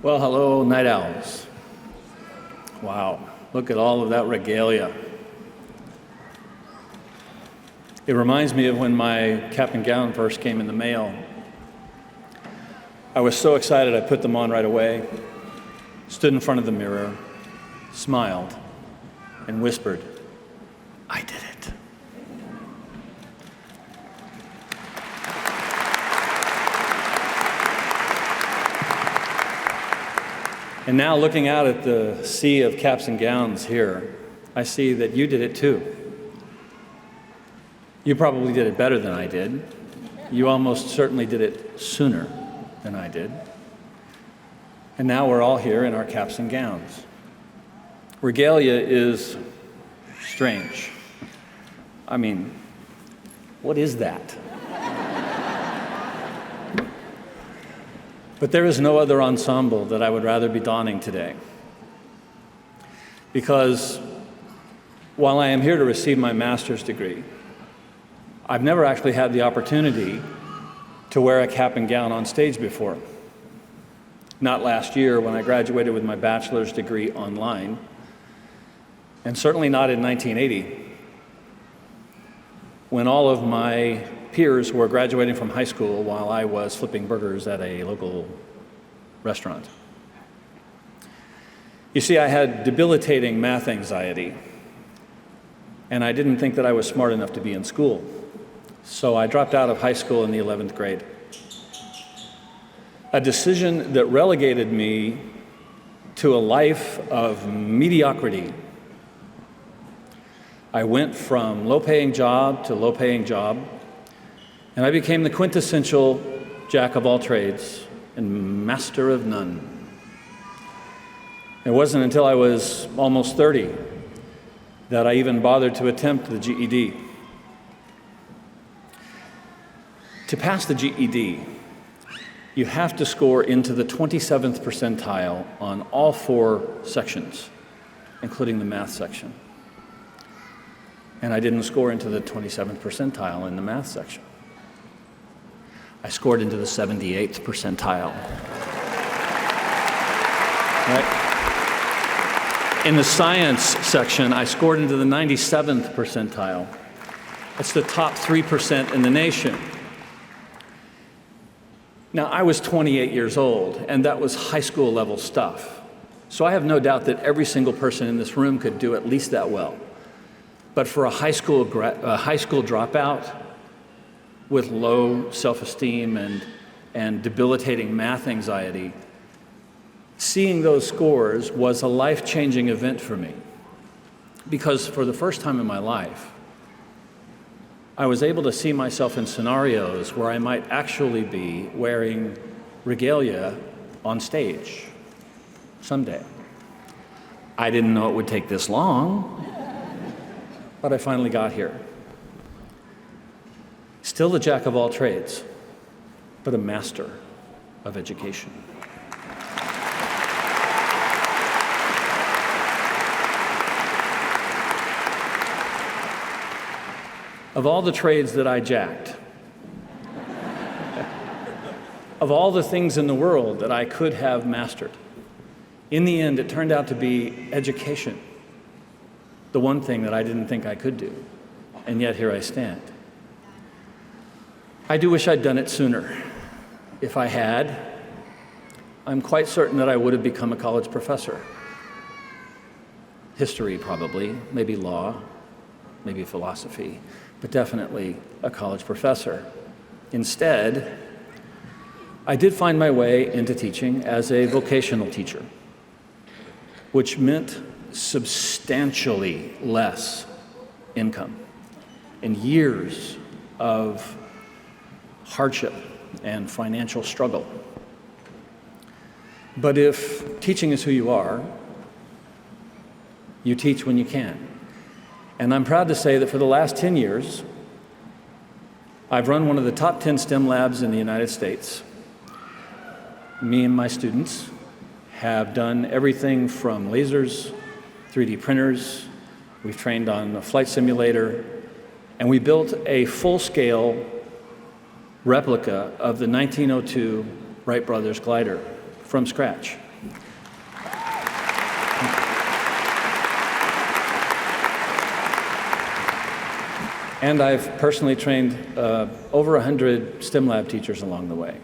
Well, hello, night owls. Wow, look at all of that regalia. It reminds me of when my cap and gown first came in the mail. I was so excited I put them on right away, stood in front of the mirror, smiled, and whispered, "I did it." And now looking out at the sea of caps and gowns here, I see that you did it too. You probably did it better than I did. You almost certainly did it sooner than I did. And now we're all here in our caps and gowns. Regalia is strange. I mean, what is that? But there is no other ensemble that I would rather be donning today. Because while I am here to receive my master's degree, I've never actually had the opportunity to wear a cap and gown on stage before. Not last year when I graduated with my bachelor's degree online, and certainly not in 1980, when all of my peers were graduating from high school while I was flipping burgers at a local restaurant. You see, I had debilitating math anxiety, and I didn't think that I was smart enough to be in school. So I dropped out of high school in the 11th grade. A decision that relegated me to a life of mediocrity. I went from low-paying job to low-paying job, and I became the quintessential jack of all trades and master of none. It wasn't until I was almost 30 that I even bothered to attempt the GED. To pass the GED, you have to score into the 27th percentile on all 4 sections, including the math section. And I didn't score into the 27th percentile in the math section. I scored into the 78th percentile. Right? In the science section, I scored into the 97th percentile. That's the top 3% in the nation. Now, I was 28 years old, and that was high school level stuff. So I have no doubt that every single person in this room could do at least that well. But for a high school dropout with low self-esteem and debilitating math anxiety, seeing those scores was a life-changing event for me. Because for the first time in my life, I was able to see myself in scenarios where I might actually be wearing regalia on stage someday. I didn't know it would take this long, but I finally got here. Still the jack of all trades, but a master of education. Of all the trades that I jacked, of all the things in the world that I could have mastered, in the end, it turned out to be education, the one thing that I didn't think I could do, and yet here I stand. I do wish I'd done it sooner. If I had, I'm quite certain that I would have become a college professor. History, probably, maybe law, maybe philosophy, but definitely a college professor. Instead, I did find my way into teaching as a vocational teacher, which meant substantially less income and years of hardship and financial struggle. But if teaching is who you are, you teach when you can. And I'm proud to say that for the last 10 years, I've run one of the top 10 STEM labs in the United States. Me and my students have done everything from lasers, 3D printers, we've trained on a flight simulator, and we built a full-scale replica of the 1902 Wright Brothers glider from scratch. And I've personally trained over 100 STEM lab teachers along the way.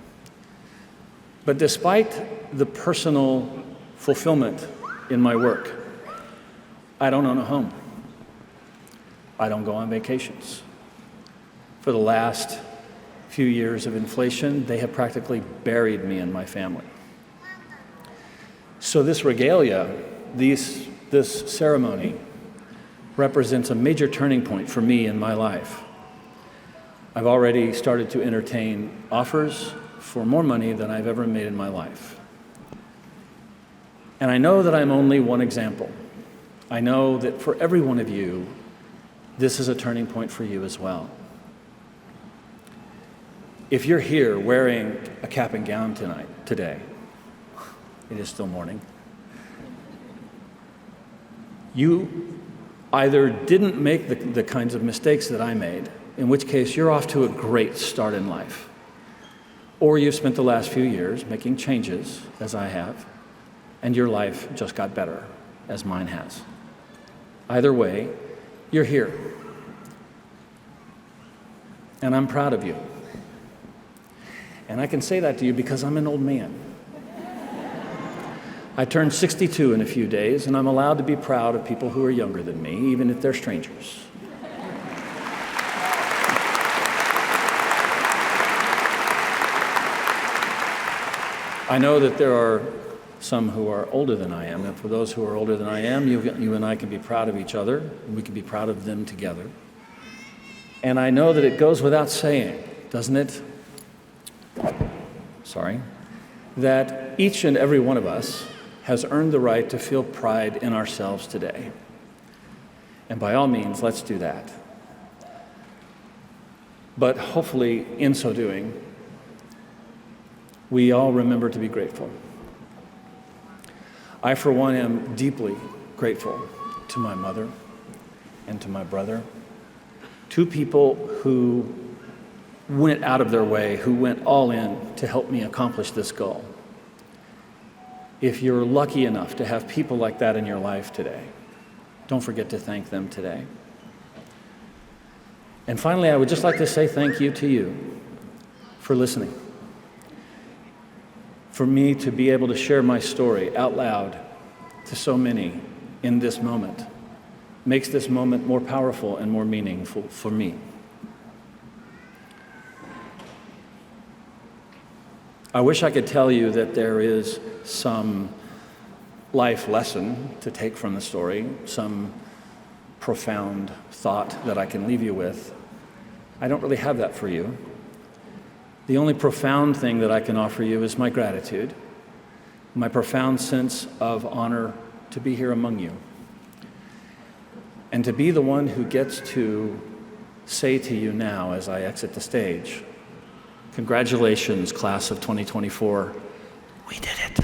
But despite the personal fulfillment in my work, I don't own a home. I don't go on vacations. For the last few years of inflation, they have practically buried me and my family. So this regalia, this ceremony, represents a major turning point for me in my life. I've already started to entertain offers for more money than I've ever made in my life. And I know that I'm only one example. I know that for every one of you, this is a turning point for you as well. If you're here wearing a cap and gown today, it is still morning, you either didn't make the kinds of mistakes that I made, in which case you're off to a great start in life, or you've spent the last few years making changes, as I have, and your life just got better, as mine has. Either way, you're here. And I'm proud of you. And I can say that to you because I'm an old man. I turned 62 in a few days, and I'm allowed to be proud of people who are younger than me, even if they're strangers. I know that there are some who are older than I am, and for those who are older than I am, you and I can be proud of each other, and we can be proud of them together. And I know that it goes without saying, doesn't it? That each and every one of us has earned the right to feel pride in ourselves today. And by all means, let's do that. But hopefully, in so doing, we all remember to be grateful. I, for one, am deeply grateful to my mother and to my brother, two people who went out of their way, who went all in to help me accomplish this goal. If you're lucky enough to have people like that in your life today, don't forget to thank them today. And finally, I would just like to say thank you to you for listening. For me to be able to share my story out loud to so many in this moment makes this moment more powerful and more meaningful for me. I wish I could tell you that there is some life lesson to take from the story, some profound thought that I can leave you with. I don't really have that for you. The only profound thing that I can offer you is my gratitude, my profound sense of honor to be here among you, and to be the one who gets to say to you now as I exit the stage, congratulations, class of 2024, we did it.